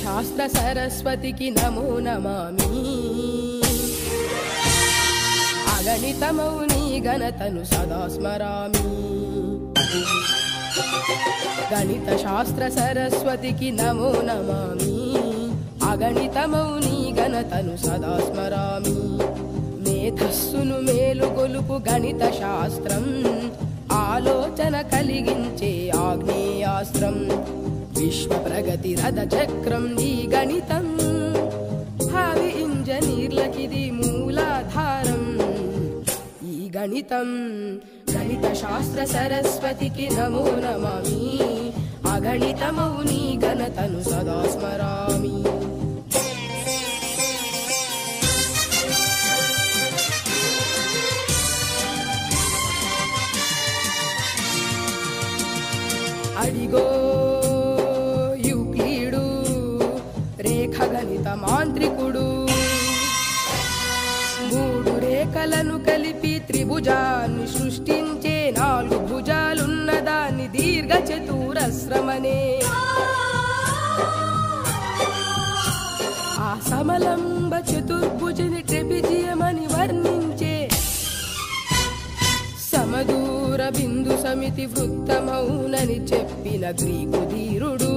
శాస్త్ర సరస్వతికి నమో నమామి. అగణితమౌ నీ ఘనతను సదా స్మరామి. గణిత శాస్త్ర సరస్వతికి నమో నమామి. అగణితమౌ నీ ఘనతను సదా స్మరామి. మేధస్సును మేలుగొలుపు గణిత శాస్త్రం, ఆలోచన కలిగించే ఆగ్నేయాస్త్రం. విశ్వ ప్రగతి రథ చక్రం ఈ గణితం, భావి ఇంజనీర్లకిది మూలాధారం. ఈ గణితం గణిత శాస్త్ర సరస్వతికి నమో నమామి. అగణితమౌ నీ ఘనతను సదా స్మరామి. అడిగో యూక్లిడు రేఖ గణిత మాంత్రికుడు. మూడు రేఖలను కలిపి త్రిభుజాన్ని సృష్టించే, నాలుగు భుజాలున్న దాన్ని దీర్ఘ చతురస్రమనే. ఆ సమలంబ చతుర్భుజని ట్రెపిజియమని వర్ణించే, సమదూర బిందు సమితి వృత్తమౌనని చెప్పిన గ్రీకు ధీరుడు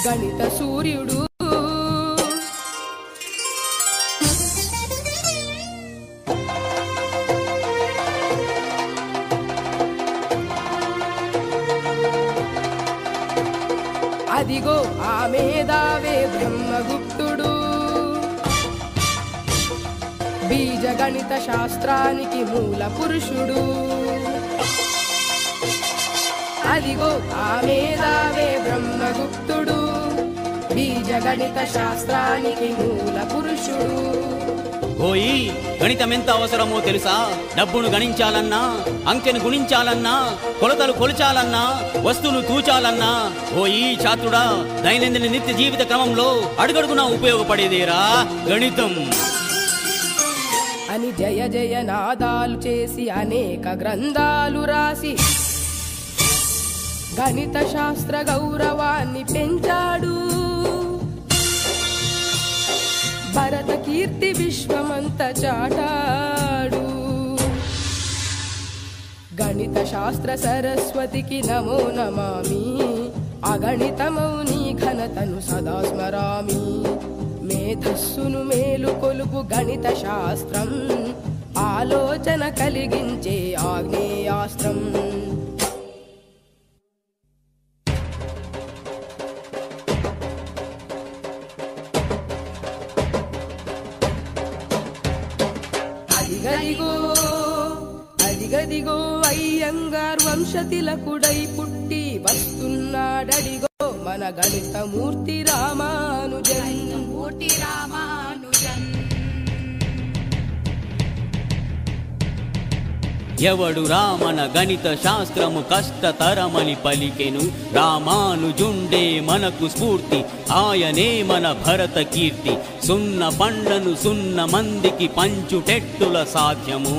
గణిత సూర్యుడు. అదిగో ఆ మేధావే బ్రహ్మగుప్తుడు, బీజ గణిత శాస్త్రానికి మూల పురుషుడు. అదిగో ఆ మేధావే బ్రహ్మగుప్తుడు, బీజ గణిత శాస్త్రానికి మూల పురుషుడు. ఓయి గణితం ఎంత అవసరమో తెలుసా? డబ్బును గణించాలన్నా, అంకెను గుణించాలన్నా, కొలతలు కొలచాలన్నా, వస్తువును తూచాలన్నా ఓయి ఛాత్రుడా, దైనందిన నిత్య జీవిత క్రమంలో అడుగడుగునా ఉపయోగపడేదేరా గణితం అని జయ జయ నాదాలు చేసి అనేక గ్రంథాలు రాసి గణిత శాస్త్ర గౌరవాన్ని పెంచాడు. భరత కీర్తి విశ్వమంత చాటాడు. గణిత శాస్త్ర సరస్వతికి నమో నమామి. అగణితమౌ నీ ఘనతను సదా స్మరామి. మేధస్సును మేలు కొలుపు గణిత శాస్త్రం, ఆలోచన కలిగించే ఆగ్నేయాస్త్రం. అదిగదిగో అదిగదిగో అయ్యంగార్ వంశతిలకుడై పుట్టి వస్తున్నాడడిగో మన గణిత మూర్తి రామానుజన్. ఎవడు రామన గణిత శాస్త్రము కష్టతరమని పలికెను, రామానుజుండే మనకు స్ఫూర్తి, ఆయనే మన భరత కీర్తి. సున్న పండ్లను సున్న మందికి పంచుటెట్టుల సాధ్యము,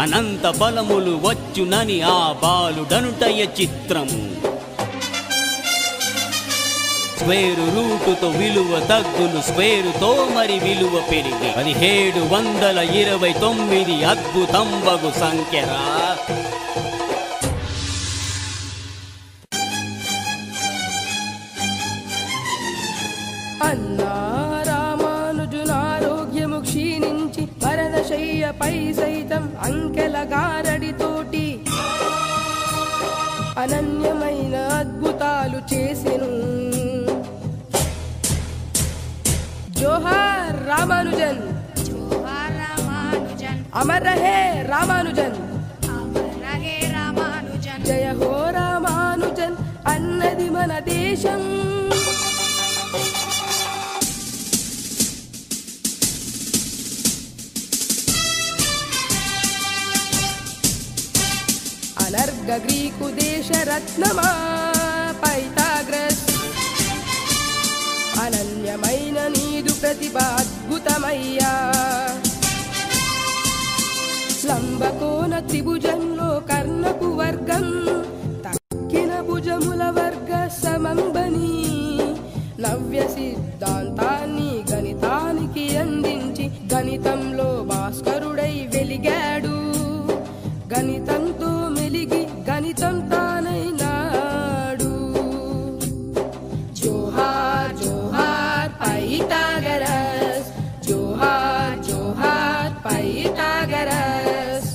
అనంత ఫలములు వచ్చునని ఆ బాలుడనుటయ చిత్రము. స్క్వేరు రూటుతో విలువ తగ్గును, స్క్వేరుతో మరి విలువ పెరిగి 1729 అద్భుతంబగు సంఖ్యరా. అన్నా రామానుజునారోగ్యము క్షీణించి వరదశయ్యపై సైతం అంకెల గారడితోటి అనన్యమైన అద్భుతాలు చేసెను. జోహార్ రామానుజన్, జోహార్ రామానుజన్, అమర్ రహే రామానుజన్, అమర్ రహే రామానుజన్. జయ హో రామానుజన్ అన్నది మన దేశం. అనర్గ గ్రీకు దేశ రత్నమా పైథాగ్రస్, అనన్యమైన నీదు ప్రతిభ అద్భుతమయ్యా. లంబకోణ త్రిభుజంలో కర్ణపు వర్గం, తక్కిన భుజముల వర్గ సమంబని. గణితంలో భాస్కరుడై వెలిగాడు, గణితంతో మెలిగి గణితం తానైనాడు. జోహార్ జోహార్ పైథాగరస్, జోహార్ జోహార్ పైథాగరస్.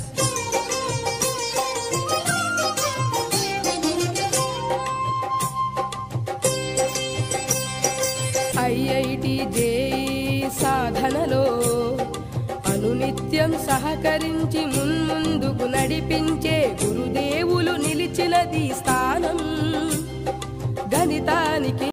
ఐఐటి జేఈ సాధనలో అనునిత్యం సహకరించి మున్ముందుకు నడిపించే గురుదేవులు నిలిచినది స్థానం గణితానికి.